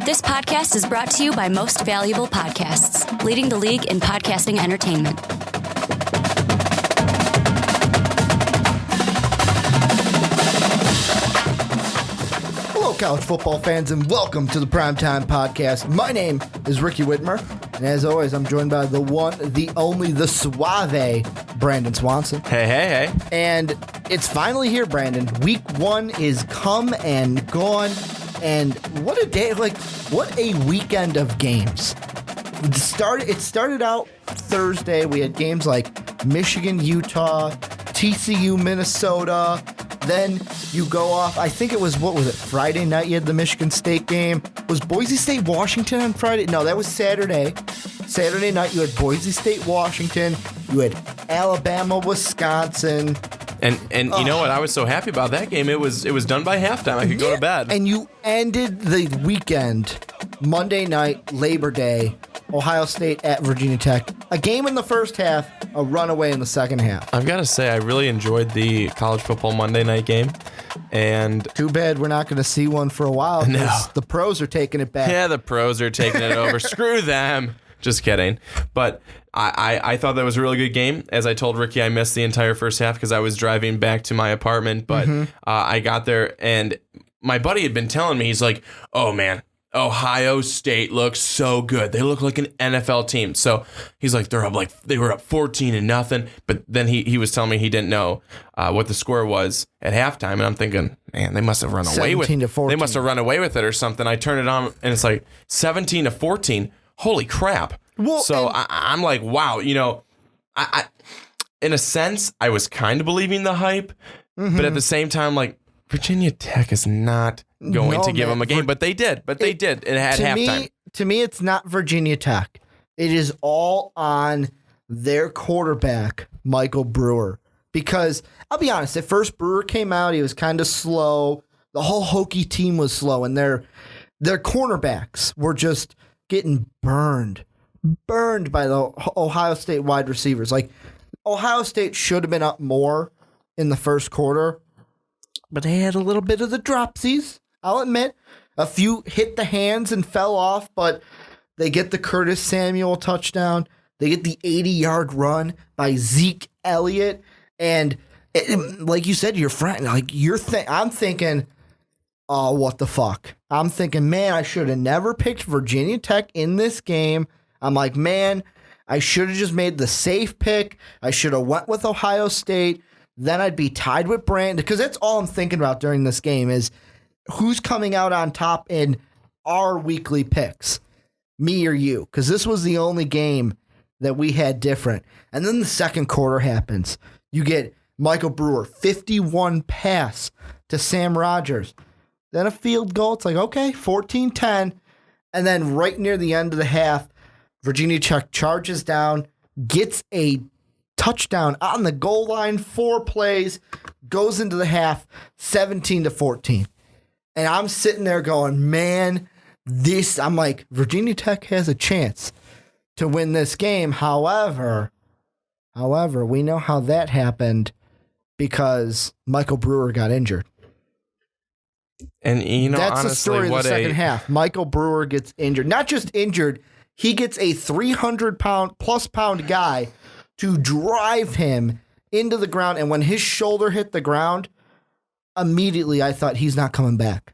This podcast is brought to you by Most Valuable Podcasts, leading the league in podcasting entertainment. Hello, college football fans, and welcome to the Primetime Podcast. My name is Ricky Widmer, and as always, I'm joined by the one, the only, the suave Brandon Swanson. Hey. And it's finally here, Brandon. Week 1 is come and gone, and what a day, what a weekend of games. It started out Thursday. We had games like Michigan, Utah, TCU, Minnesota. Then you go off, I think it was, Friday night you had the Michigan State game. Was Boise State, Washington on Friday? No, that was Saturday. Saturday night you had Boise State, Washington. You had Alabama, Wisconsin. And you know what? I was so happy about that game. It was done by halftime. I could go to bed. And you ended the weekend, Monday night, Labor Day, Ohio State at Virginia Tech. A game in the first half, a runaway in the second half. I've got to say, I really enjoyed the college football Monday night game. And too bad we're not going to see one for a while. No. The pros are taking it back. Yeah, the pros are taking it over. Screw them. Just kidding. But I thought that was a really good game. As I told Ricky, I missed the entire first half because I was driving back to my apartment. But I got there, and my buddy had been telling me, he's like, oh, man, Ohio State looks so good. They look like an NFL team. So he's like, they were up 14-0. But then he was telling me he didn't know what the score was at halftime. And I'm thinking, man, they must have run away with it. They must have run away with it or something. I turn it on and it's like 17-14. Holy crap. Well, so I'm like, wow, I in a sense, I was kind of believing the hype. But at the same time, like, Virginia Tech is not going to give them a game, but they did. It had halftime. To me, it's not Virginia Tech. It is all on their quarterback, Michael Brewer. Because I'll be honest, at first Brewer came out, he was kind of slow. The whole Hokie team was slow, and their cornerbacks were just getting burned by the Ohio State wide receivers. Like, Ohio State should have been up more in the first quarter, but they had a little bit of the dropsies. I'll admit, a few hit the hands and fell off, but they get the Curtis Samuel touchdown. They get the 80-yard run by Zeke Elliott. And like you said, your friend, I'm thinking, oh, what the fuck? I'm thinking, man, I should have never picked Virginia Tech in this game. I'm like, man, I should have just made the safe pick. I should have went with Ohio State. Then I'd be tied with Brandon, because that's all I'm thinking about during this game is who's coming out on top in our weekly picks, me or you, because this was the only game that we had different. And then the second quarter happens. You get Michael Brewer, 51 pass to Sam Rogers. Then a field goal. It's like, okay, 14-10. And then right near the end of the half, Virginia Tech charges down, gets a touchdown on the goal line, 4 plays, goes into the half, 17-14. And I'm sitting there going, man, I'm like, Virginia Tech has a chance to win this game. However, we know how that happened because Michael Brewer got injured. And, that's honestly, the story of the second half. Michael Brewer gets injured. Not just injured, he gets a 300-pound guy to drive him into the ground. And when his shoulder hit the ground, immediately I thought, he's not coming back.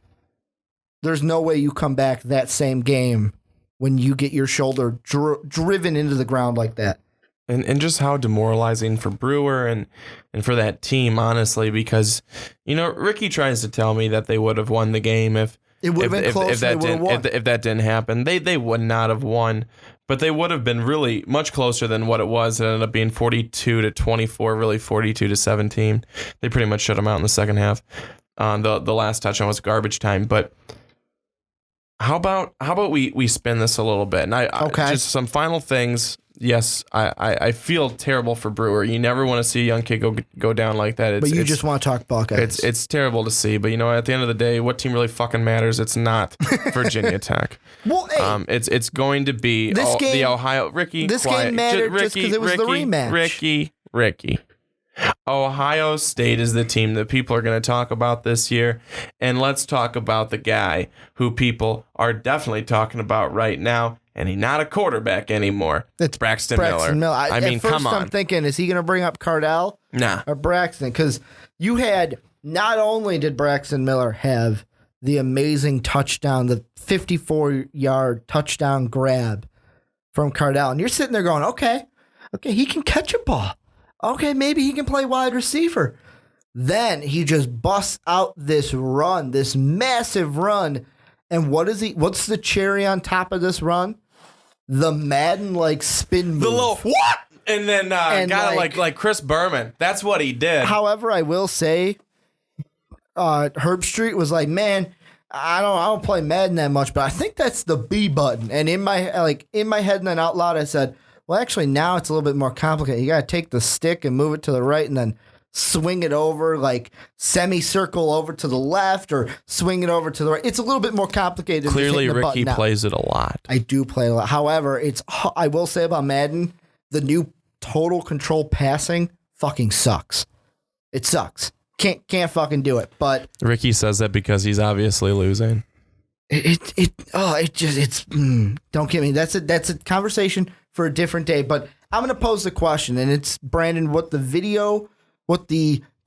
There's no way you come back that same game when you get your shoulder driven into the ground like that. And just how demoralizing for Brewer and for that team, honestly, because, Ricky tries to tell me that they would have won the game if that didn't happen. They would not have won, but they would have been really much closer than what it was. It ended up being 42-24, really 42-17. They pretty much shut them out in the second half. The last touchdown was garbage time, but how about we spin this a little bit? And just some final things. Yes, I feel terrible for Brewer. You never want to see a young kid go down like that. But you just want to talk Buckeyes. It's terrible to see. But at the end of the day, what team really fucking matters? It's not Virginia Tech. Well, hey, it's going to be the Ohio. Ricky, this quiet. Game mattered just because it was the rematch. Ricky. Ohio State is the team that people are going to talk about this year. And let's talk about the guy who people are definitely talking about right now. And he's not a quarterback anymore. It's Braxton Miller. I mean, at first come on. I'm thinking, is he going to bring up Cardell? Nah. Or Braxton? Because you had, not only did Braxton Miller have the amazing touchdown, the 54-yard touchdown grab from Cardell, and you're sitting there going, okay, he can catch a ball. Okay, maybe he can play wide receiver. Then he just busts out this run, this massive run. And what's the cherry on top of this run? The Madden spin move. The little what? And then got it like Chris Berman. That's what he did. However, I will say, Herb Street was like, man, I don't play Madden that much, but I think that's the B button. And in my head and then out loud, I said, well, actually, now it's a little bit more complicated. You got to take the stick and move it to the right and then swing it over, semicircle over to the left or swing it over to the right. It's a little bit more complicated. Clearly, Ricky plays it a lot. I do play a lot. However, I will say about Madden, the new total control passing fucking sucks. It sucks. Can't fucking do it. But Ricky says that because he's obviously losing. Don't get me. That's a conversation for a different day. But I'm going to pose the question, and it's, Brandon, what the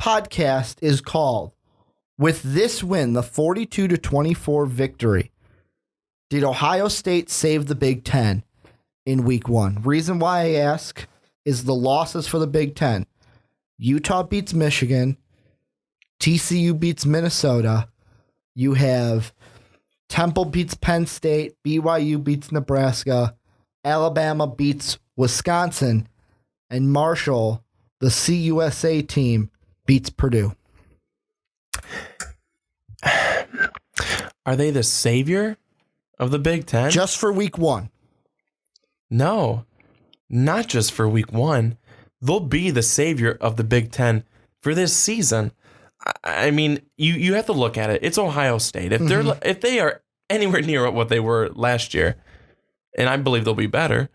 podcast is called. With this win, the 42-24 victory, did Ohio State save the Big Ten in week 1? Reason why I ask is the losses for the Big Ten. Utah beats Michigan. TCU beats Minnesota. You have Temple beats Penn State. BYU beats Nebraska. Alabama beats Wisconsin. And Marshall, the CUSA team, beats Purdue. Are they the savior of the Big Ten? Just for week 1. No, not just for week 1. They'll be the savior of the Big Ten for this season. I mean, you have to look at it. It's Ohio State. If they are anywhere near what they were last year, and I believe they'll be better,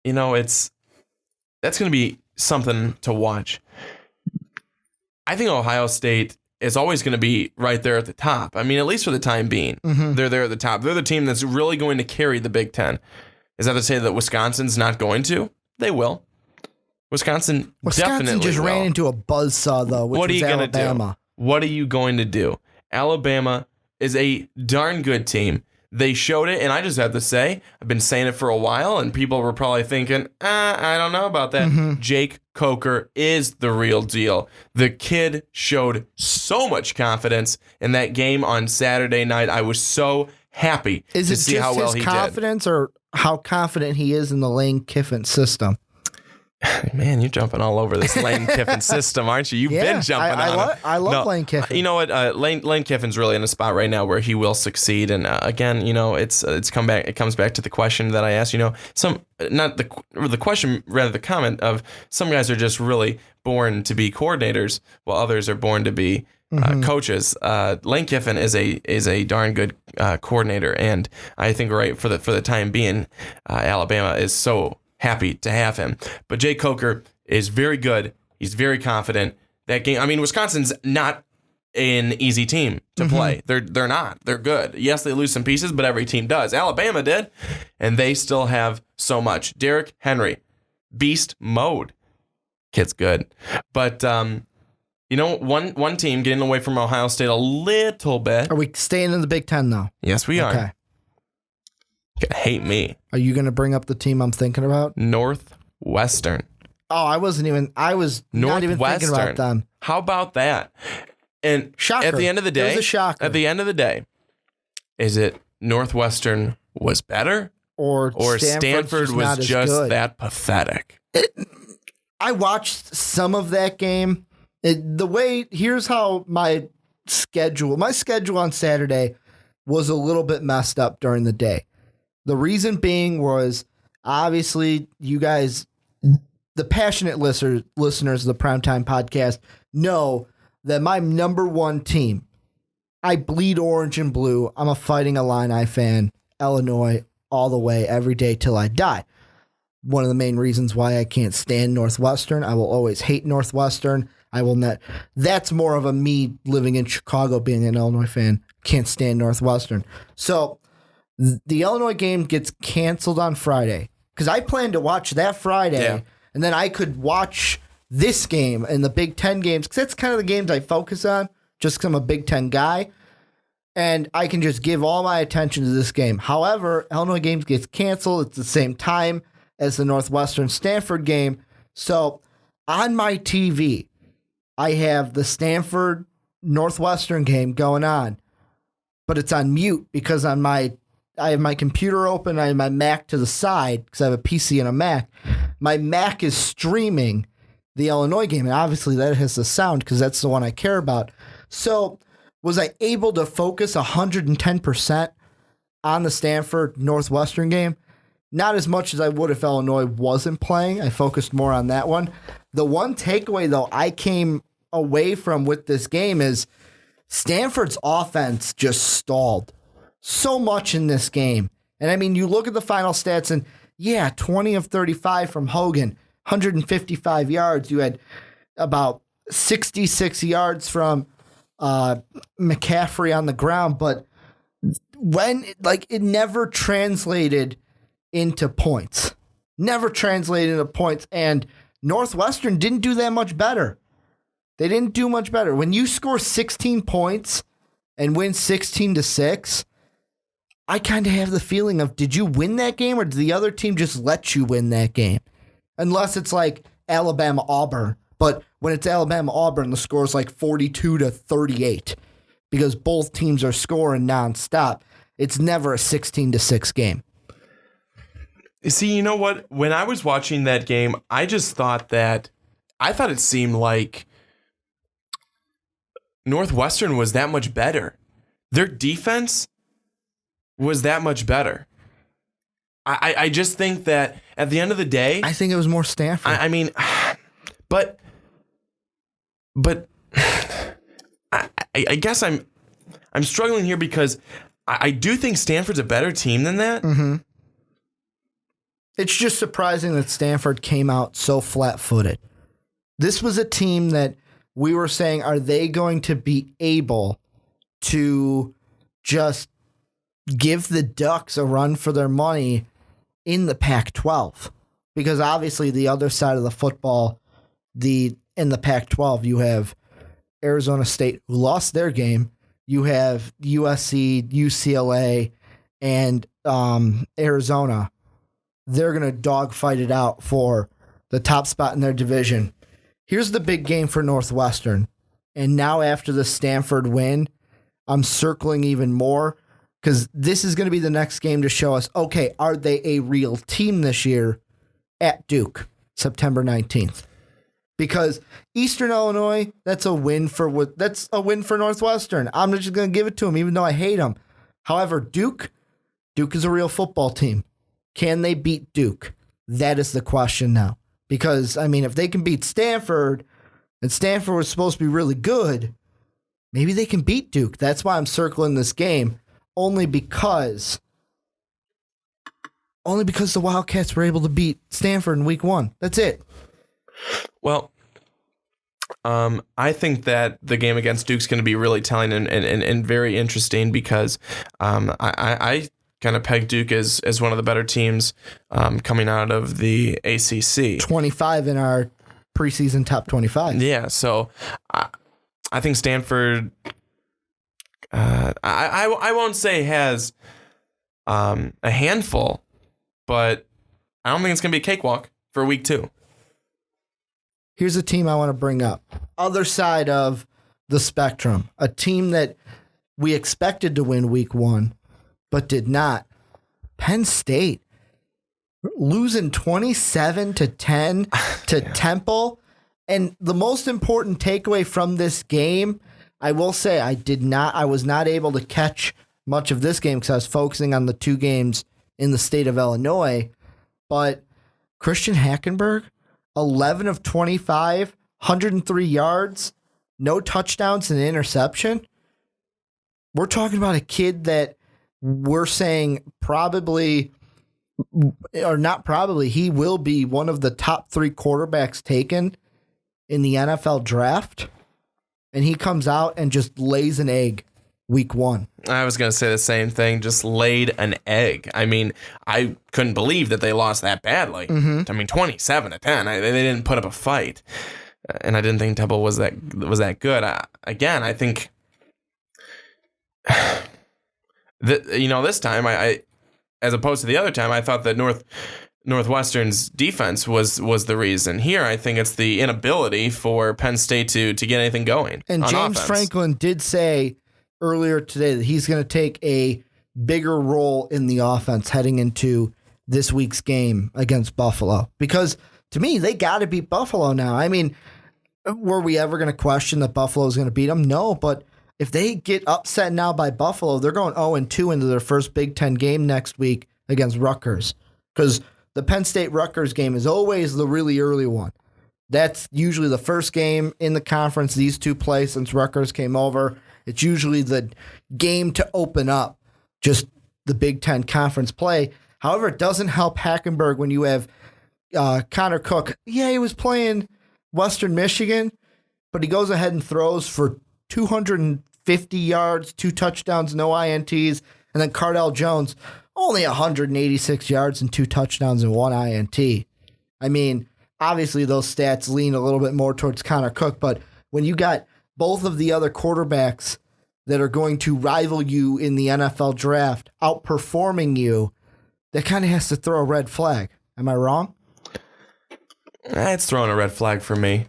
that's going to be something to watch. I think Ohio State is always going to be right there at the top. I mean, at least for the time being, they're there at the top. They're the team that's really going to carry the Big Ten. Is that to say that Wisconsin's not going to? They will. Wisconsin definitely just ran into a buzzsaw, though, which was Alabama. What are you going to do? Alabama is a darn good team. They showed it, and I just have to say, I've been saying it for a while, and people were probably thinking, I don't know about that. Jake Coker is the real deal. The kid showed so much confidence in that game on Saturday night. I was so happy to see how well he did. Is it just his confidence or how confident he is in the Lane Kiffin system? Man, you're jumping all over this Lane Kiffin system, aren't you? You've been jumping on him. I love Lane Kiffin. You know what? Lane Kiffin's really in a spot right now where he will succeed. And again, it's come back. It comes back to the question that I asked. The question, rather the comment of some guys are just really born to be coordinators, while others are born to be coaches. Lane Kiffin is a darn good coordinator, and I think right for the time being, Alabama is so happy to have him. But Jake Coker is very good. He's very confident. That game, I mean, Wisconsin's not an easy team to play. They're not. They're good. Yes, they lose some pieces, but every team does. Alabama did, and they still have so much. Derrick Henry, beast mode. Kid's good. But one team getting away from Ohio State a little bit. Are we staying in the Big Ten, though? Yes, we are. Okay. Hate me. Are you going to bring up the team I'm thinking about? Northwestern. Oh, I was not even thinking about them. How about that? And shocker. At the end of the day, it was a shocker. At the end of the day, is it Northwestern was better or Stanford was just that pathetic? I watched some of that game. Here's how my schedule on Saturday was a little bit messed up during the day. The reason being was, obviously, you guys, the passionate listeners of the Primetime Podcast, know that my number one team, I bleed orange and blue. I'm a Fighting Illini fan, Illinois, all the way, every day till I die. one of the main reasons why I can't stand Northwestern. I will always hate Northwestern. I will not. That's more of a me living in Chicago, being an Illinois fan. Can't stand Northwestern. So the Illinois game gets canceled on Friday because I plan to watch that Friday, and then I could watch this game and the Big Ten games because that's kind of the games I focus on just because I'm a Big Ten guy. And I can just give all my attention to this game. However, Illinois games gets canceled. It's the same time as the Northwestern Stanford game. So on my TV, I have the Stanford Northwestern game going on, but it's on mute because I have my computer open. I have my Mac to the side because I have a PC and a Mac. My Mac is streaming the Illinois game, and obviously that has the sound because that's the one I care about. So was I able to focus 110% on the Stanford Northwestern game? Not as much as I would if Illinois wasn't playing. I focused more on that one. The one takeaway, though, I came away from with this game is Stanford's offense just stalled so much in this game. And I mean, you look at the final stats and 20 of 35 from Hogan, 155 yards. You had about 66 yards from McCaffrey on the ground, but when it never translated into points. Never translated into points, and Northwestern didn't do that much better. They didn't do much better. When you score 16 points and win 16-6, I kind of have the feeling of, did you win that game or did the other team just let you win that game? Unless it's like Alabama-Auburn. But when it's Alabama-Auburn, the score is like 42-38 because both teams are scoring nonstop. It's never a 16-6 game. See, you know what? When I was watching that game, I just thought it seemed like Northwestern was that much better. Their defense was that much better. I just think that at the end of the day, I think it was more Stanford. I mean, but I guess I'm struggling here because I do think Stanford's a better team than that. Mm-hmm. It's just surprising that Stanford came out so flat-footed. This was a team that we were saying, are they going to be able to just give the Ducks a run for their money in the Pac-12? Because obviously the other side of the football, in the Pac-12, you have Arizona State, who lost their game. You have USC, UCLA, and Arizona. They're going to dogfight it out for the top spot in their division. Here's the big game for Northwestern. And now after the Stanford win, I'm circling even more because this is going to be the next game to show us, okay, are they a real team this year at Duke, September 19th? Because Eastern Illinois, that's a win for Northwestern. I'm just going to give it to them, even though I hate them. However, Duke is a real football team. Can they beat Duke? That is the question now. Because, I mean, if they can beat Stanford, and Stanford was supposed to be really good, maybe they can beat Duke. That's why I'm circling this game, only because the Wildcats were able to beat Stanford in week 1. That's it. Well, I think that the game against Duke's going to be really telling and very interesting because I kind of peg Duke as one of the better teams coming out of the ACC. 25 in our preseason top 25. Yeah, so I think Stanford, I won't say has a handful, but I don't think it's going to be a cakewalk for week 2. Here's a team I want to bring up. Other side of the spectrum. A team that we expected to win week 1, but did not. Penn State. Losing 27-10 to Temple. And the most important takeaway from this game, I will say I was not able to catch much of this game because I was focusing on the 2 games in the state of Illinois. But Christian Hackenberg, 11 of 25, 103 yards, no touchdowns and an interception. We're talking about a kid that we're saying probably or not probably, he will be one of the top 3 quarterbacks taken in the NFL draft. And he comes out and just lays an egg week 1. I was going to say the same thing, just laid an egg. I mean, I couldn't believe that they lost that badly. I mean, 27-10. They didn't put up a fight. And I didn't think Temple was that good. I think this time, I as opposed to the other time, I thought that Northwestern's defense was the reason. Here, I think it's the inability for Penn State to get anything going. And James offense. Franklin did say earlier today that he's going to take a bigger role in the offense heading into this week's game against Buffalo. Because to me, they got to beat Buffalo now. I mean, were we ever going to question that Buffalo is going to beat them? No, but if they get upset now by Buffalo, they're going 0-2 into their first Big Ten game next week against Rutgers. Because the Penn State-Rutgers game is always the really early one. That's usually the first game in the conference these two play since Rutgers came over. It's usually the game to open up just the Big Ten conference play. However, it doesn't help Hackenberg when you have Connor Cook. Yeah, he was playing Western Michigan, but he goes ahead and throws for 250 yards, 2 touchdowns, no INTs, and then Cardell Jones, only 186 yards and 2 touchdowns and 1 INT. I mean, obviously those stats lean a little bit more towards Connor Cook, but when you got both of the other quarterbacks that are going to rival you in the NFL draft outperforming you, that kind of has to throw a red flag. Am I wrong? It's throwing a red flag for me.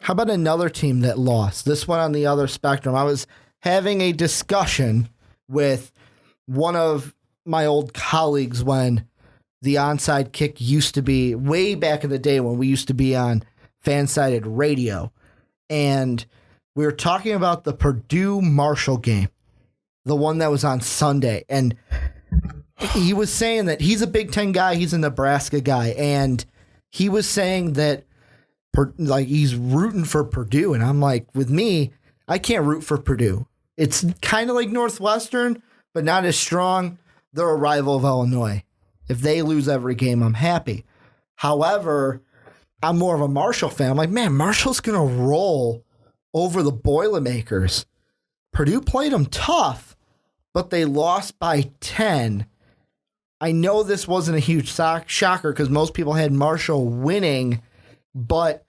How about another team that lost? This one on the other spectrum. I was having a discussion with one of my old colleagues when the onside kick used to be way back in the day when we used to be on fan-sided radio. And we were talking about the Purdue-Marshall game, the one that was on Sunday. And he was saying that he's a Big Ten guy, he's a Nebraska guy, and he was saying that he's rooting for Purdue. And I'm like, with me, I can't root for Purdue. It's kind of like Northwestern, but not as strong. They're a rival of Illinois. If they lose every game, I'm happy. However, I'm more of a Marshall fan. I'm like, man, Marshall's going to roll over the Boilermakers. Purdue played them tough, but they lost by 10. I know this wasn't a huge shocker because most people had Marshall winning, but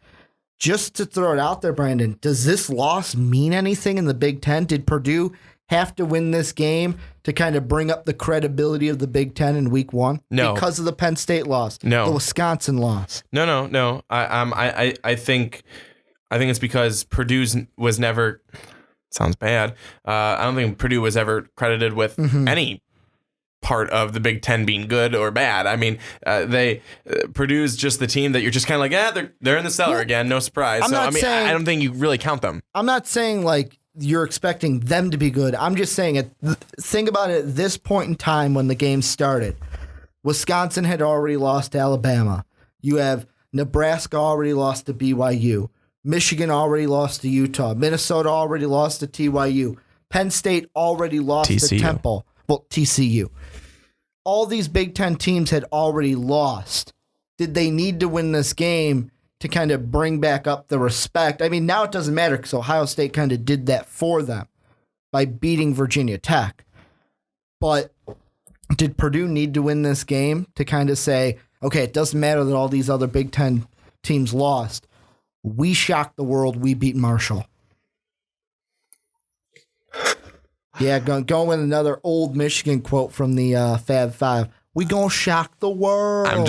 just to throw it out there, Brandon, does this loss mean anything in the Big Ten? Did Purdue have to win this game to kind of bring up the credibility of the Big Ten in week 1? No. Because of the Penn State loss. No. The Wisconsin loss. No. I think it's because Purdue was never, sounds bad. I don't think Purdue was ever credited with any part of the Big Ten being good or bad. I mean, Purdue's just the team that you're just kind of like, they're in the cellar again. No surprise. I don't think you really count them. I'm not saying like you're expecting them to be good. I'm just saying think about it at this point in time when the game started. Wisconsin had already lost to Alabama. You have Nebraska already lost to BYU. Michigan already lost to Utah. Minnesota already lost to TYU. Penn State already lost to Temple. Well, TCU. All these Big Ten teams had already lost. Did they need to win this game to kind of bring back up the respect? I mean, now it doesn't matter because Ohio State kind of did that for them by beating Virginia Tech. But did Purdue need to win this game to kind of say, okay, it doesn't matter that all these other Big Ten teams lost. We shocked the world. We beat Marshall. Yeah, going with another old Michigan quote from the Fab Five. We gonna shock the world. I'm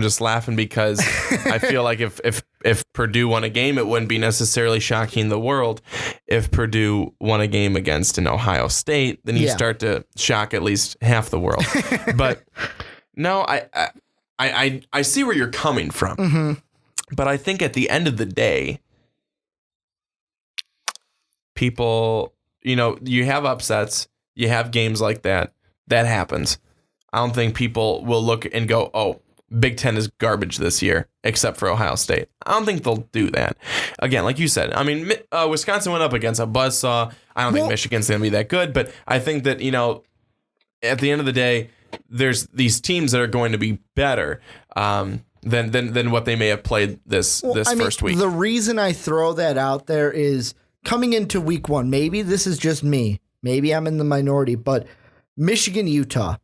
just laughing because I feel like if Purdue won a game, it wouldn't be necessarily shocking the world. If Purdue won a game against an Ohio State, then you start to shock at least half the world. But no, I see where you're coming from. But I think at the end of the day, people, you have upsets, you have games like that. That happens. I don't think people will look and go, oh, Big Ten is garbage this year, except for Ohio State. I don't think they'll do that. Again, like you said, I mean, Wisconsin went up against a buzzsaw. I don't think Michigan's going to be that good, but I think that, at the end of the day, there's these teams that are going to be better than what they may have played this first week. The reason I throw that out there is coming into week 1, maybe this is just me. Maybe I'm in the minority, but Michigan, Utah.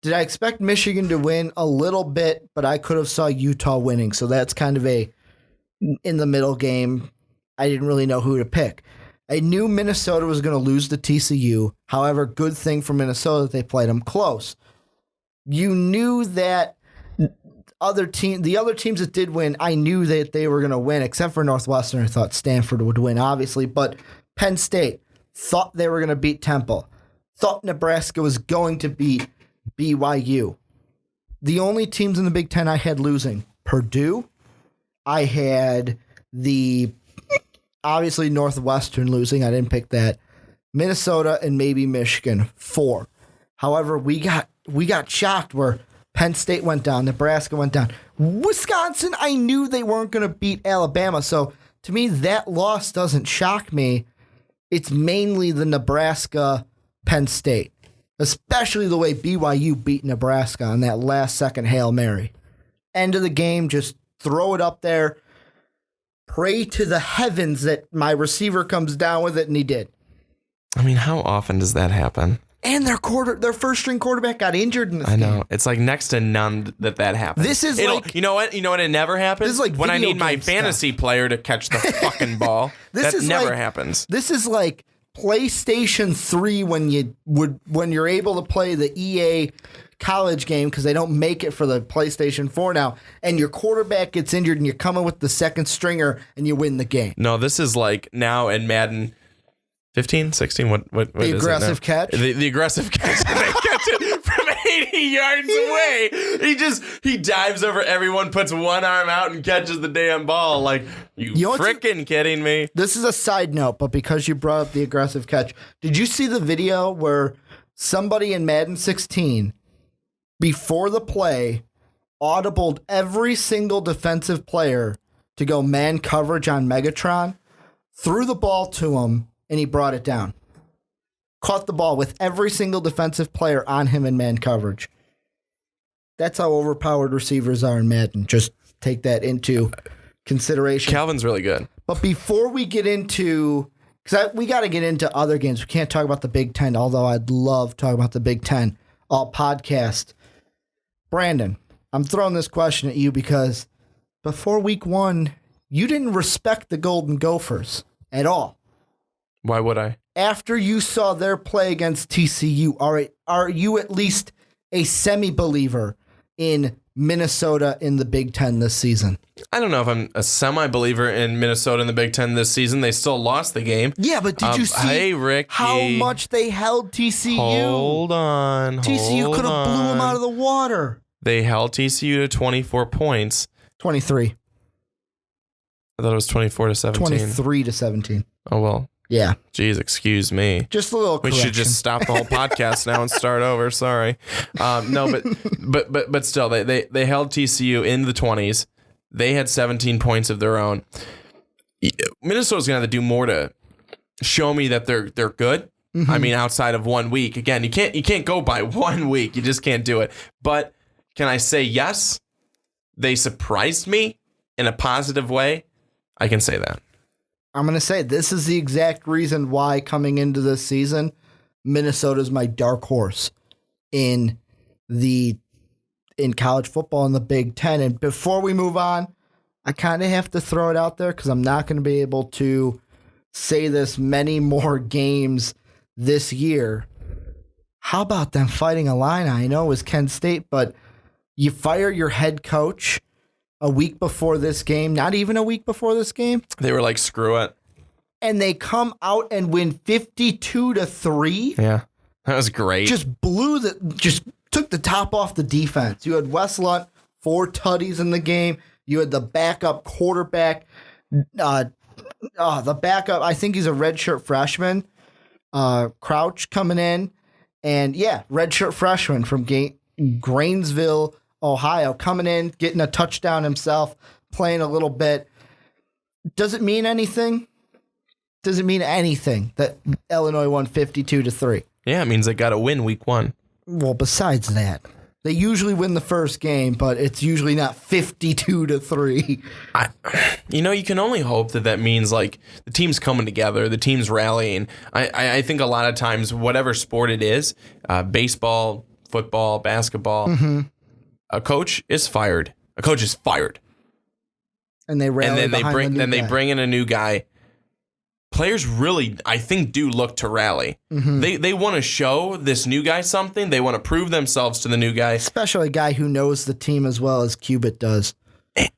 Did I expect Michigan to win? A little bit, but I could have saw Utah winning. So that's kind of a in the middle game. I didn't really know who to pick. I knew Minnesota was going to lose to TCU. However, good thing for Minnesota that they played them close. You knew that the other teams that did win, I knew that they were going to win, except for Northwestern. I thought Stanford would win, obviously. But Penn State thought they were going to beat Temple. Thought Nebraska was going to beat BYU. The only teams in the Big Ten I had losing, Purdue. I had obviously Northwestern losing. I didn't pick that. Minnesota and maybe Michigan, 4. However, we got shocked where Penn State went down, Nebraska went down. Wisconsin, I knew they weren't going to beat Alabama. So to me, that loss doesn't shock me. It's mainly the Nebraska Penn State, especially the way BYU beat Nebraska on that last second Hail Mary. End of the game, just throw it up there. Pray to the heavens that my receiver comes down with it, and he did. I mean, how often does that happen? And their first string quarterback got injured in this game. I know. It's like next to none that happens. This is you know what? It never happens? This is like when I need my stuff. fantasy player to catch the fucking ball. That never happens. This is like PlayStation 3 when you're able to play the EA college game because they don't make it for the PlayStation 4 now, and your quarterback gets injured and you're coming with the second stringer and you win the game. No, this is like now in Madden 15, 16, what the aggressive catch? The aggressive catch. They catch it from 80 yards away. He dives over everyone, puts one arm out and catches the damn ball. Like, you freaking kidding me? This is a side note, but because you brought up the aggressive catch, did you see the video where somebody in Madden 16 before the play audibled every single defensive player to go man coverage on Megatron, threw the ball to him, and he brought it down. Caught the ball with every single defensive player on him in man coverage. That's how overpowered receivers are in Madden. Just take that into consideration. Calvin's really good. But before we get into... because we got to get into other games. We can't talk about the Big Ten, although I'd love to talk about the Big Ten all podcast. Brandon, I'm throwing this question at you because before week 1, you didn't respect the Golden Gophers at all. Why would I? After you saw their play against TCU, are you at least a semi-believer in Minnesota in the Big Ten this season? I don't know if I'm a semi-believer in Minnesota in the Big Ten this season. They still lost the game. Yeah, but did you see how much they held TCU? Hold on. TCU could have blew them out of the water. They held TCU to 24 points. 23. I thought it was 24 to 17. 23 to 17. Oh, well. Yeah. Jeez, excuse me. Just a little correction. We should just stop the whole podcast now and start over. Sorry. No, but still, they held TCU in the 20s. They had 17 points of their own. Minnesota's going to have to do more to show me that they're good. Mm-hmm. I mean, outside of 1 week. Again, you can't go by 1 week. You just can't do it. But can I say yes? They surprised me in a positive way. I can say that. I'm going to say this is the exact reason why coming into this season, Minnesota's my dark horse in college football in the Big Ten. And before we move on, I kind of have to throw it out there because I'm not going to be able to say this many more games this year. How about them fighting Illini? I know it was Kent State, but you fire your head coach a week before this game, not even a week before this game. They were like, screw it. And they come out and win 52-3. Yeah, that was great. Just took the top off the defense. You had Wes Lunt, 4 tutties in the game. You had the backup quarterback. The backup, I think he's a redshirt freshman. Crouch coming in. And yeah, redshirt freshman from Grainesville, Ohio, coming in, getting a touchdown himself, playing a little bit. Does it mean anything? Does it mean anything that Illinois won 52-3? Yeah, it means they got to win week 1. Well, besides that, they usually win the first game, but it's usually not 52-3. You can only hope that means like the team's coming together, the team's rallying. I think a lot of times, whatever sport it is, baseball, football, basketball, a coach is fired. A coach is fired. And they rally and then they guy. bring in a new guy. Players really, I think, do look to rally. They want to show this new guy something. They want to prove themselves to the new guy. Especially a guy who knows the team as well as Cubitt does.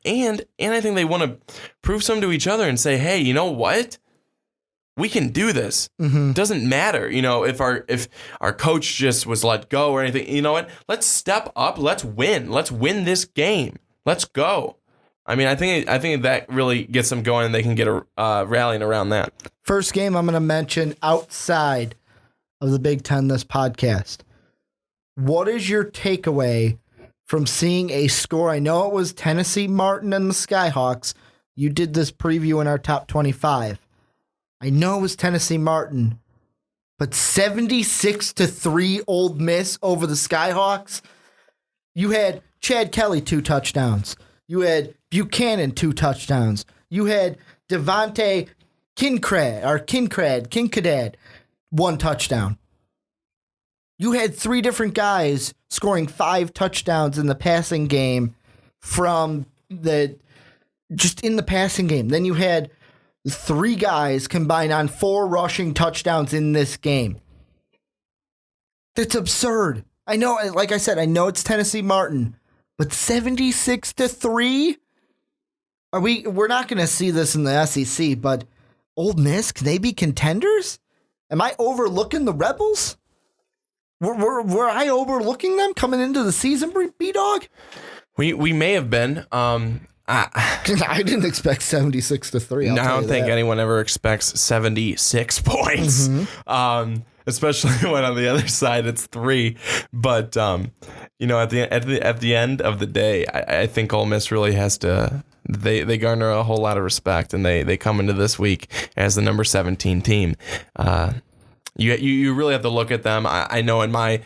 And I think they want to prove something to each other and say, hey, you know what? We can do this. It doesn't matter, if our coach just was let go or anything. You know what? Let's step up. Let's win. Let's win this game. Let's go. I mean, I think that really gets them going, and they can get a rallying around that. First game I'm going to mention outside of the Big Ten this podcast. What is your takeaway from seeing a score? I know it was Tennessee Martin and the Skyhawks. You did this preview in our top 25. I know it was Tennessee Martin, but 76-3 Ole Miss over the Skyhawks. You had Chad Kelly 2 touchdowns. You had Buchanan 2 touchdowns. You had Devontae Kincrad 1 touchdown. You had 3 different guys scoring 5 touchdowns in the passing game in the passing game. Then you had 3 guys combined on 4 rushing touchdowns in this game. That's absurd. I know, like I said, I know it's Tennessee Martin, but 76-3? We're not going to see this in the SEC, but Ole Miss, can they be contenders? Am I overlooking the Rebels? Were I overlooking them coming into the season, B-Dog? We may have been. I didn't expect 76-3. I don't think anyone ever expects 76 points. Especially when on the other side it's 3. But at the end of the day, I think Ole Miss really has to. They garner a whole lot of respect, and they come into this week as the number 17 team. You really have to look at them. I know in my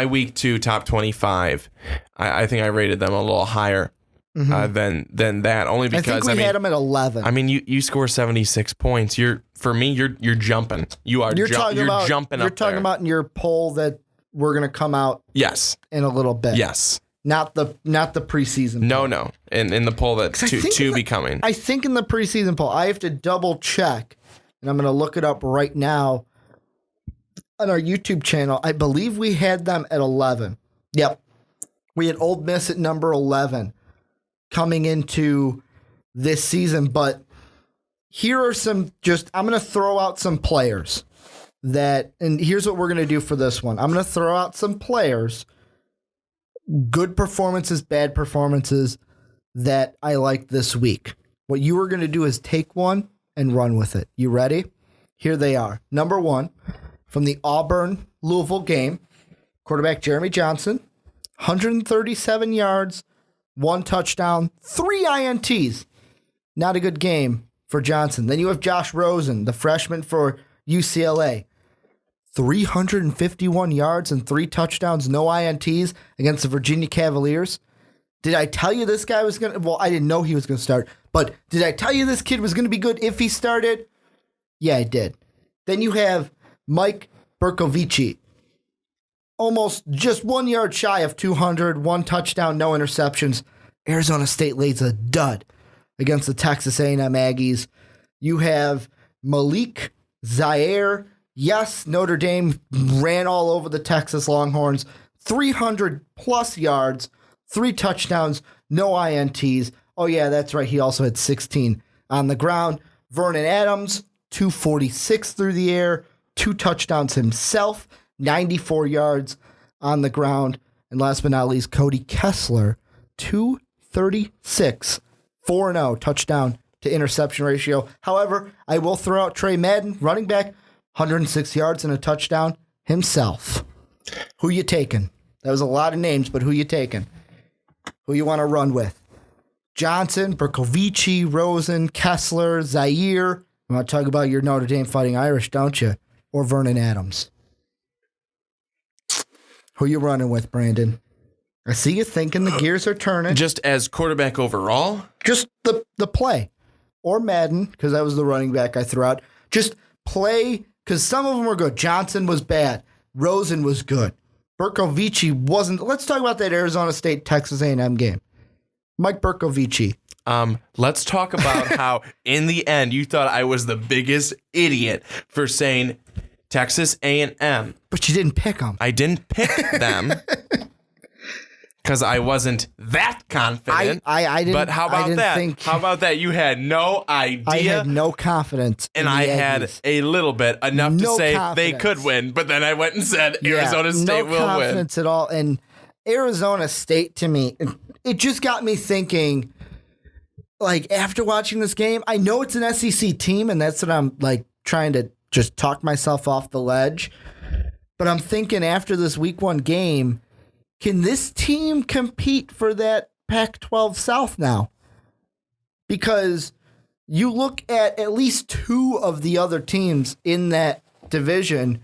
week 2 top 25, I think I rated them a little higher than that, only because I think we had them at 11. I mean, you score 76 points. You're jumping. You're jumping up there. You're talking about in your poll that we're gonna come out in a little bit. Yes. Not the preseason poll. No. In the poll that's to be coming. I think in the preseason poll, I have to double check, and I'm going to look it up right now on our YouTube channel. I believe we had them at 11. Yep. We had Ole Miss at number 11 coming into this season, but here are I'm going to throw out some players and here's what we're going to do for this one. I'm going to throw out some players, good performances, bad performances that I like this week. What you are going to do is take one and run with it. You ready? Here they are. Number 1, from the Auburn-Louisville game, quarterback Jeremy Johnson, 137 yards, 1 touchdown, 3 INTs. Not a good game for Johnson. Then you have Josh Rosen, the freshman for UCLA. 351 yards and 3 touchdowns, no INTs against the Virginia Cavaliers. Did I tell you this guy was going to... Well, I didn't know he was going to start, but did I tell you this kid was going to be good if he started? Yeah, I did. Then you have Mike Bercovici. Almost just 1 yard shy of 200, 1 touchdown, no interceptions. Arizona State lays a dud against the Texas A&M Aggies. You have Malik Zaire. Yes, Notre Dame ran all over the Texas Longhorns. 300-plus yards, 3 touchdowns, no INTs. Oh, yeah, that's right. He also had 16 on the ground. Vernon Adams, 246 through the air, 2 touchdowns himself, 94 yards on the ground. And last but not least, Cody Kessler, 236, 4-0 touchdown to interception ratio. However, I will throw out Trey Madden, running back, 106 yards and a touchdown himself. Who you taking? That was a lot of names, but who you taking? Who you want to run with? Johnson, Bercovici, Rosen, Kessler, Zaire. You want to talk about your Notre Dame Fighting Irish, don't you? Or Vernon Adams? Who you running with, Brandon? I see you thinking the gears are turning. Just as quarterback overall? Just the play. Or Madden, because that was the running back I threw out. Just play, because some of them were good. Johnson was bad. Rosen was good. Berkovici wasn't. Let's talk about that Arizona State Texas A&M game. Mike Berkovici. Let's talk about how in the end you thought I was the biggest idiot for saying Texas A&M. But you didn't pick them. I didn't pick them because I wasn't that confident. I didn't. But how about that? How about that? You had no idea. I had no confidence. And I had a little bit, enough to say they could win. But then I went and said Arizona State will win. No confidence at all. And Arizona State, to me, it just got me thinking, like, after watching this game, I know it's an SEC team, and that's what I'm, like, trying to just talk myself off the ledge. But I'm thinking after this week 1 game, can this team compete for that Pac-12 South now? Because you look at least 2 of the other teams in that division.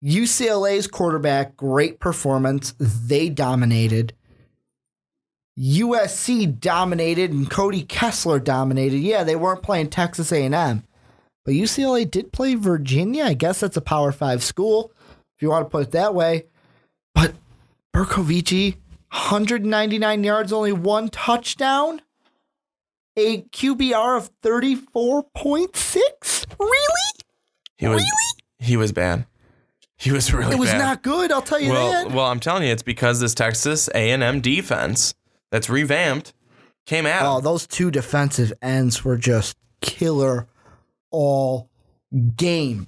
UCLA's quarterback, great performance. They dominated. USC dominated and Cody Kessler dominated. Yeah, they weren't playing Texas A&M. But UCLA did play Virginia. I guess that's a Power 5 school, if you want to put it that way. But Berkovici, 199 yards, only 1 touchdown. A QBR of 34.6? Really? He was bad. He was really bad. It was not good, I'll tell you that. Well, I'm telling you, it's because this Texas A&M defense that's revamped came at him. Oh, those 2 defensive ends were just killer all game.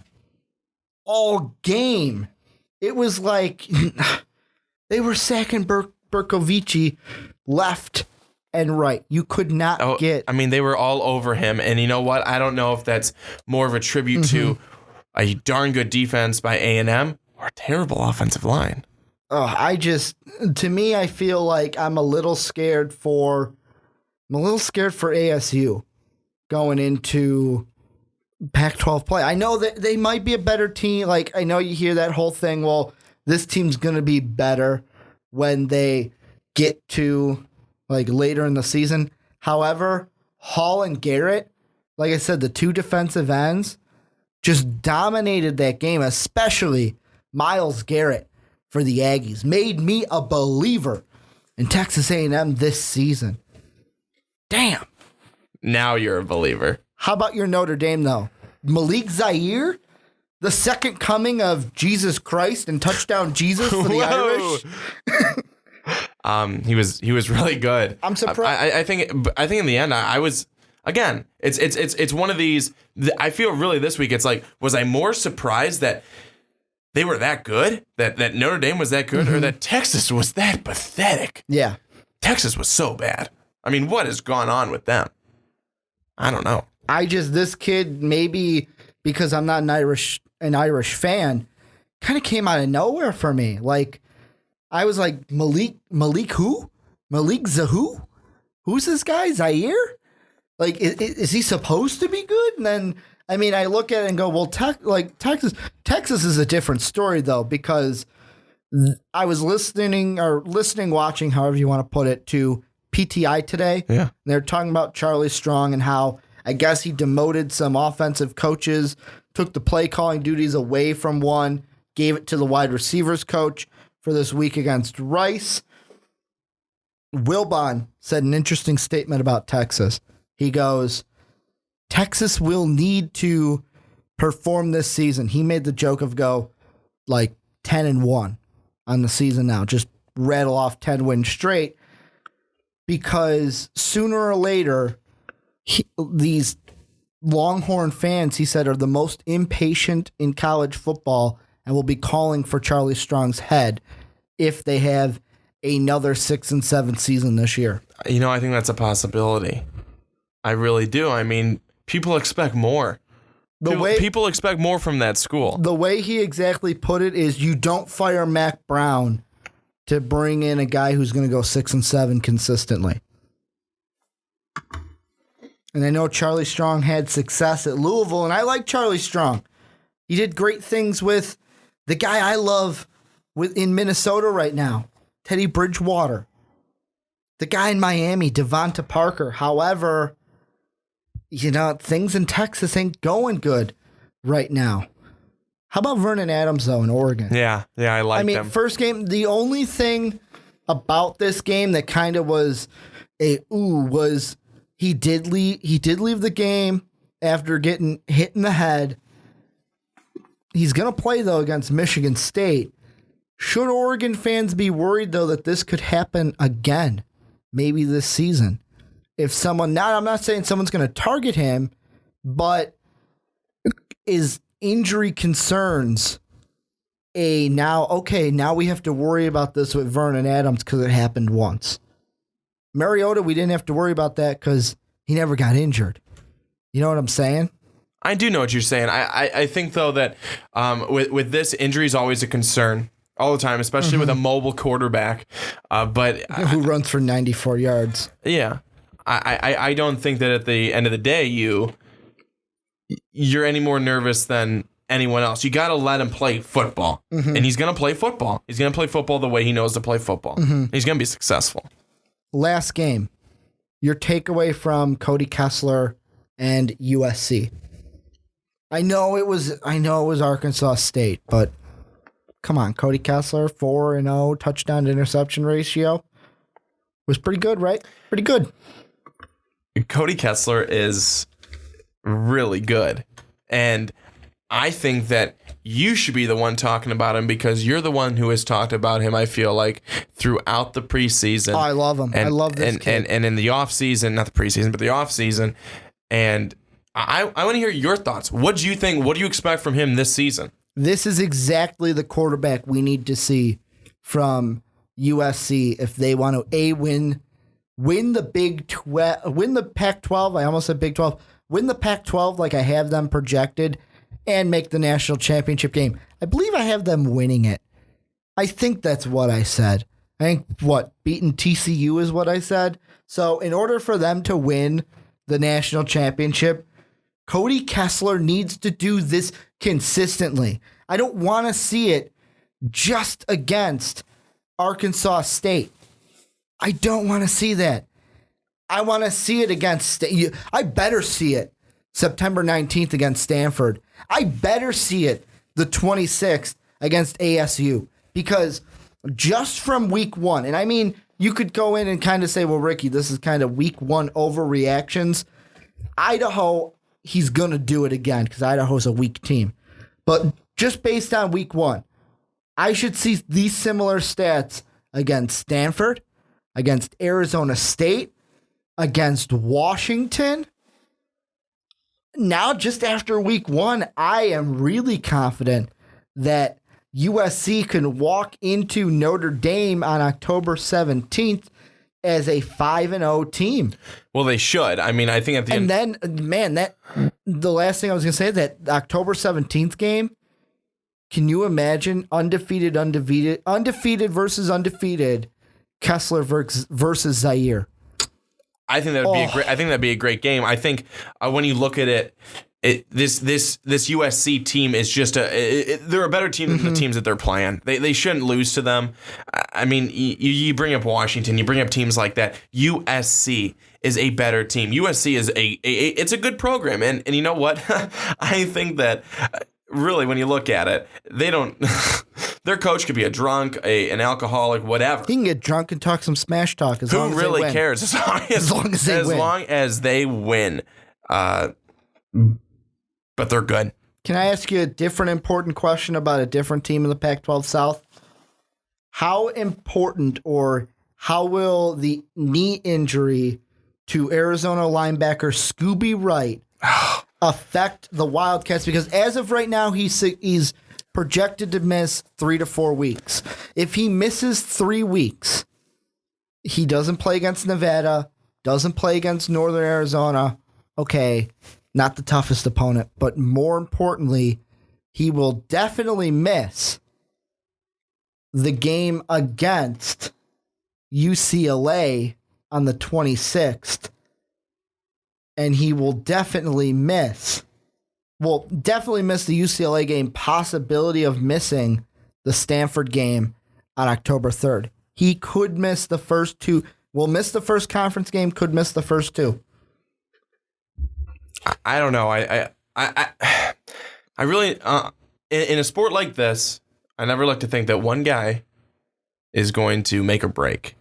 All game. It was like they were sacking Berkovici left and right. You could not get. I mean, they were all over him. And you know what? I don't know if that's more of a tribute to a darn good defense by A&M or a terrible offensive line. To me, I feel like I'm a little scared for ASU going into Pac-12 play. I know that they might be a better team. Like, I know you hear that whole thing, well, this team's going to be better when they get to, like, later in the season. However, Hall and Garrett, like I said, the 2 defensive ends just dominated that game, especially Myles Garrett for the Aggies. Made me a believer in Texas A&M this season. Damn. Now you're a believer. How about your Notre Dame, though? Malik Zaire, the second coming of Jesus Christ and touchdown Jesus for the Irish. He was really good. I'm surprised. I think in the end I was, again, it's one of these. I feel really this week it's like, was I more surprised that they were that good, that Notre Dame was that good, or that Texas was that pathetic? Yeah, Texas was so bad. I mean, what has gone on with them? I don't know. This kid, maybe because I'm not an Irish fan, kind of came out of nowhere for me. Like, I was like, Malik who? Malik Zahu? Who's this guy? Zaire? Like, is he supposed to be good? And then, I mean, I look at it and go, well, Texas is a different story, though, because I was listening, watching, however you want to put it, to PTI today. Yeah. They're talking about Charlie Strong and how I guess he demoted some offensive coaches, took the play calling duties away from one, gave it to the wide receivers coach for this week against Rice. Wilbon said an interesting statement about Texas. He goes, Texas will need to perform this season. He made the joke of go like 10-1 on the season now, just rattle off 10 wins straight, because sooner or later, these Longhorn fans, he said, are the most impatient in college football and will be calling for Charlie Strong's head if they have another 6-7 season this year. You know, I think that's a possibility. I really do. I mean, people expect more. People expect more from that school. The way he exactly put it is, you don't fire Mac Brown to bring in a guy who's going to go 6-7 consistently. And I know Charlie Strong had success at Louisville, and I like Charlie Strong. He did great things with the guy I love in Minnesota right now, Teddy Bridgewater. The guy in Miami, Devonta Parker. However, things in Texas ain't going good right now. How about Vernon Adams, though, in Oregon? Yeah, I like them. First game, the only thing about this game that kind of was was he did leave the game after getting hit in the head. He's going to play, though, against Michigan State. Should Oregon fans be worried, though, that this could happen again, maybe this season? If someone, I'm not saying someone's going to target him, but is injury concerns now we have to worry about this with Vernon Adams because it happened once. Mariota, we didn't have to worry about that because he never got injured. You know what I'm saying? I do know what you're saying. I think, though, that with this, injury is always a concern all the time, especially with a mobile quarterback. But who runs for 94 yards. Yeah. I don't think that at the end of the day, you're any more nervous than anyone else. You got to let him play football. And he's going to play football. He's going to play football the way he knows to play football. He's going to be successful. Last game, your takeaway from Cody Kessler and USC. I know it was Arkansas State, but come on, Cody Kessler, 4-0 touchdown to interception ratio was pretty good, right? Pretty good. Cody Kessler is really good. And I think that you should be the one talking about him because you're the one who has talked about him, I feel like, throughout the preseason. Oh, I love him. I love this kid. And in the offseason, not the preseason, but the offseason. And I want to hear your thoughts. What do you think? What do you expect from him this season? This is exactly the quarterback we need to see from USC if they want to win the Big 12, win the Pac-12. I almost said Big 12. Win the Pac-12 like I have them projected and make the national championship game. I believe I have them winning it. I think that's what I said. I think beating TCU is what I said. So in order for them to win the national championship, Cody Kessler needs to do this consistently. I don't want to see it just against Arkansas State. I don't want to see that. I want to see it against I better see it September 19th against Stanford. I better see it the 26th against ASU because just from week one, and I mean, you could go in and kind of say, well, Ricky, this is kind of week one overreactions. Idaho, he's going to do it again because Idaho's a weak team. But just based on week one, I should see these similar stats against Stanford, against Arizona State, against Washington. Now, just after week one, I am really confident that USC can walk into Notre Dame on October 17th as a 5-0 team. Well, they should. I mean, I think at the end. And then, man, the last thing I was going to say, that October 17th game, can you imagine undefeated versus undefeated, Kessler versus Zaire? I think that would be a great. I think that'd be a great game. I think when you look at it, this USC team is just they're a better team than the teams that they're playing. They shouldn't lose to them. I mean, you bring up Washington, you bring up teams like that. USC is a better team. USC is it's a good program, and you know what? I think that really, when you look at it, they don't. Their coach could be a drunk, an alcoholic, whatever. He can get drunk and talk some smash talk as long as they win. Who really cares? As long as they win. But they're good. Can I ask you a different important question about a different team in the Pac-12 South? How important or how will the knee injury to Arizona linebacker Scooby Wright affect the Wildcats? Because as of right now, he's projected to miss 3 to 4 weeks. If he misses 3 weeks, he doesn't play against Nevada, doesn't play against Northern Arizona. Okay, not the toughest opponent, but more importantly, he will definitely miss the game against UCLA on the 26th. And he will definitely miss the UCLA game, possibility of missing the Stanford game on October 3rd. He could miss the first two. Will miss the first conference game, could miss the first two. I don't know. I really, in a sport like this, I never like to think that one guy is going to make or break.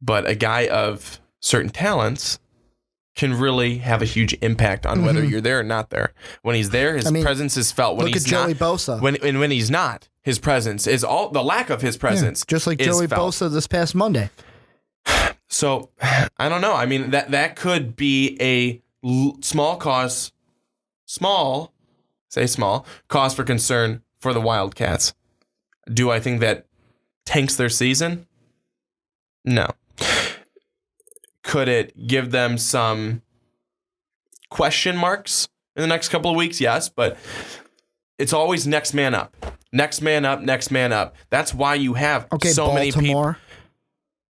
But a guy of certain talents can really have a huge impact on whether you're there or not there. When he's there, his presence is felt. When look he's at Joey Bosa. When he's not, his presence is all the lack of his presence. Just like Joey Bosa this past Monday. So I don't know. I mean, that could be a small cause for concern for the Wildcats. Do I think that tanks their season? No. Could it give them some question marks in the next couple of weeks? Yes, but it's always next man up. Next man up, next man up. That's why you have so many people.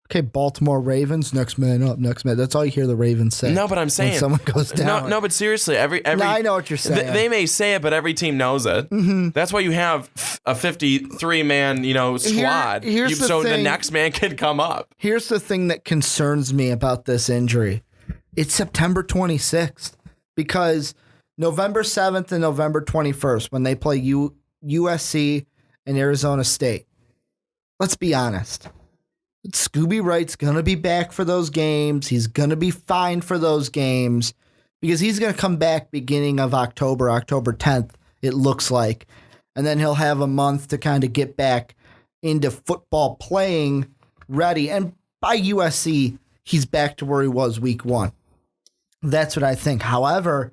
Okay, Baltimore Ravens, next man up, next man. That's all you hear the Ravens say. No, but I'm saying when someone goes down. No, but seriously, every no, I know what you're saying. They may say it, but every team knows it. Mm-hmm. That's why you have a 53-man, squad. So the next man can come up. Here's the thing that concerns me about this injury. It's September 26th because November 7th and November 21st when they play USC and Arizona State. Let's be honest. Scooby Wright's going to be back for those games. He's going to be fine for those games because he's going to come back beginning of October 10th, it looks like. And then he'll have a month to kind of get back into football playing ready. And by USC, he's back to where he was week 1. That's what I think. However,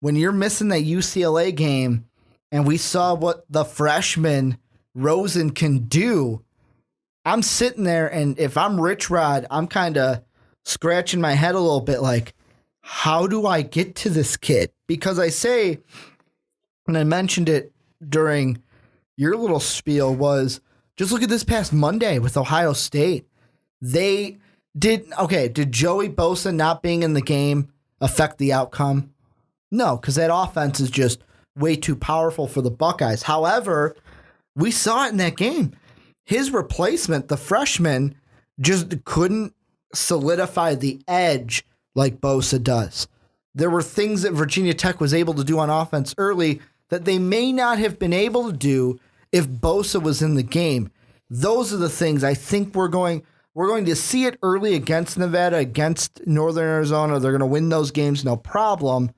when you're missing that UCLA game and we saw what the freshman Rosen can do, I'm sitting there, and if I'm Rich Rod, I'm kind of scratching my head a little bit like, how do I get to this kid? Because I say, and I mentioned it during your little spiel, was just look at this past Monday with Ohio State. Did Joey Bosa not being in the game affect the outcome? No, because that offense is just way too powerful for the Buckeyes. However, we saw it in that game. His replacement, the freshman, just couldn't solidify the edge like Bosa does. There were things that Virginia Tech was able to do on offense early that they may not have been able to do if Bosa was in the game. Those are the things I think we're going to see it early against Nevada, against Northern Arizona. They're going to win those games, no problem.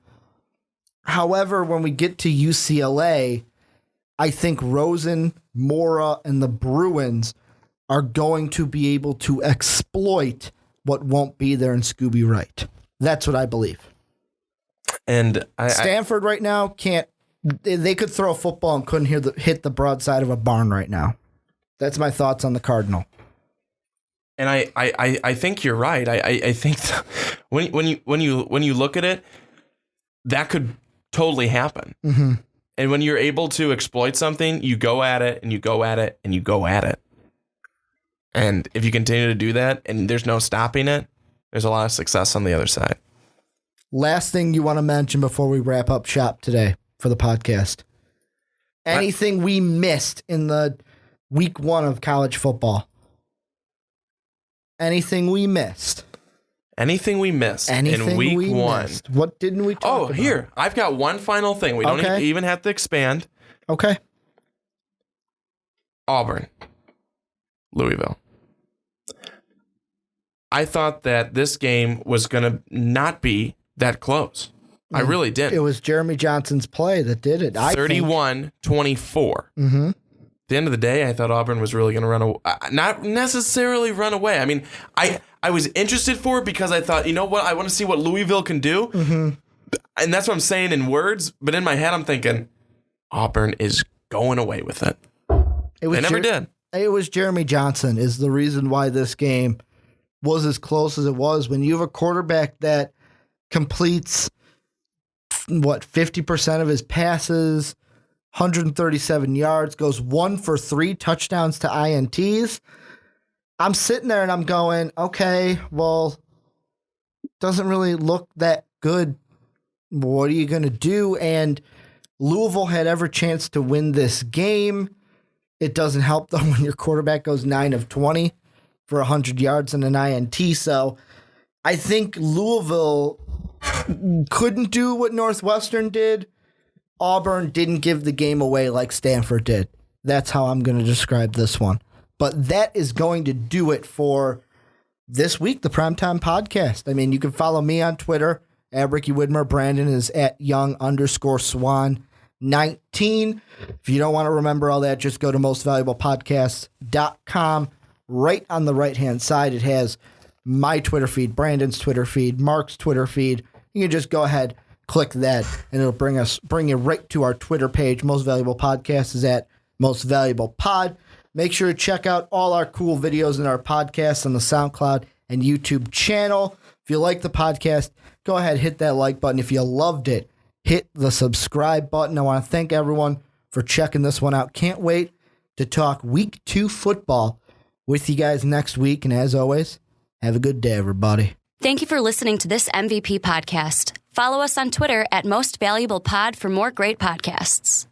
However, when we get to UCLA, I think Rosen, Mora, and the Bruins are going to be able to exploit what won't be there in Scooby Wright. That's what I believe. And Stanford right now can't. They could throw a football and couldn't hit the broadside of a barn right now. That's my thoughts on the Cardinal. And I think you're right. I think when you look at it, that could totally happen. Mm-hmm. And when you're able to exploit something, you go at it and you go at it and you go at it. And if you continue to do that and there's no stopping it, there's a lot of success on the other side. Last thing you want to mention before we wrap up shop today for the podcast. Anything we missed in the week 1 of college football? Anything we missed? Anything we missed in week 1. What didn't we talk about? Here. I've got one final thing. We don't even have to expand. Okay. Auburn. Louisville. I thought that this game was going to not be that close. I really did. It was Jeremy Johnson's play that did it. 31-24. Mm-hmm. At the end of the day, I thought Auburn was really going to run away. Not necessarily run away. I mean, I was interested for it because I thought, you know what? I want to see what Louisville can do. Mm-hmm. And that's what I'm saying in words. But in my head, I'm thinking, Auburn is going away with it. They never did. It was Jeremy Johnson is the reason why this game was as close as it was. When you have a quarterback that completes, 50% of his passes, 137 yards, goes 1 for 3 touchdowns to INTs. I'm sitting there and I'm going, okay, well, doesn't really look that good. What are you going to do? And Louisville had every chance to win this game. It doesn't help, though, when your quarterback goes 9 of 20 for 100 yards and an INT. So I think Louisville couldn't do what Northwestern did. Auburn didn't give the game away like Stanford did. That's how I'm going to describe this one. But that is going to do it for this week, the Primetime Podcast. I mean, you can follow me on Twitter at Ricky Widmer. Brandon is at young_swan19. If you don't want to remember all that, just go to mostvaluablepodcasts.com. Right on the right-hand side, it has my Twitter feed, Brandon's Twitter feed, Mark's Twitter feed. You can just go ahead, click that, and it'll bring you right to our Twitter page. Most Valuable Podcast is at Most Valuable Pod. Make sure to check out all our cool videos in our podcast on the SoundCloud and YouTube channel. If you like the podcast, go ahead, hit that like button. If you loved it, hit the subscribe button. I want to thank everyone for checking this one out. Can't wait to talk Week 2 football with you guys next week. And as always, have a good day, everybody. Thank you for listening to this MVP podcast. Follow us on Twitter at Most Valuable Pod for more great podcasts.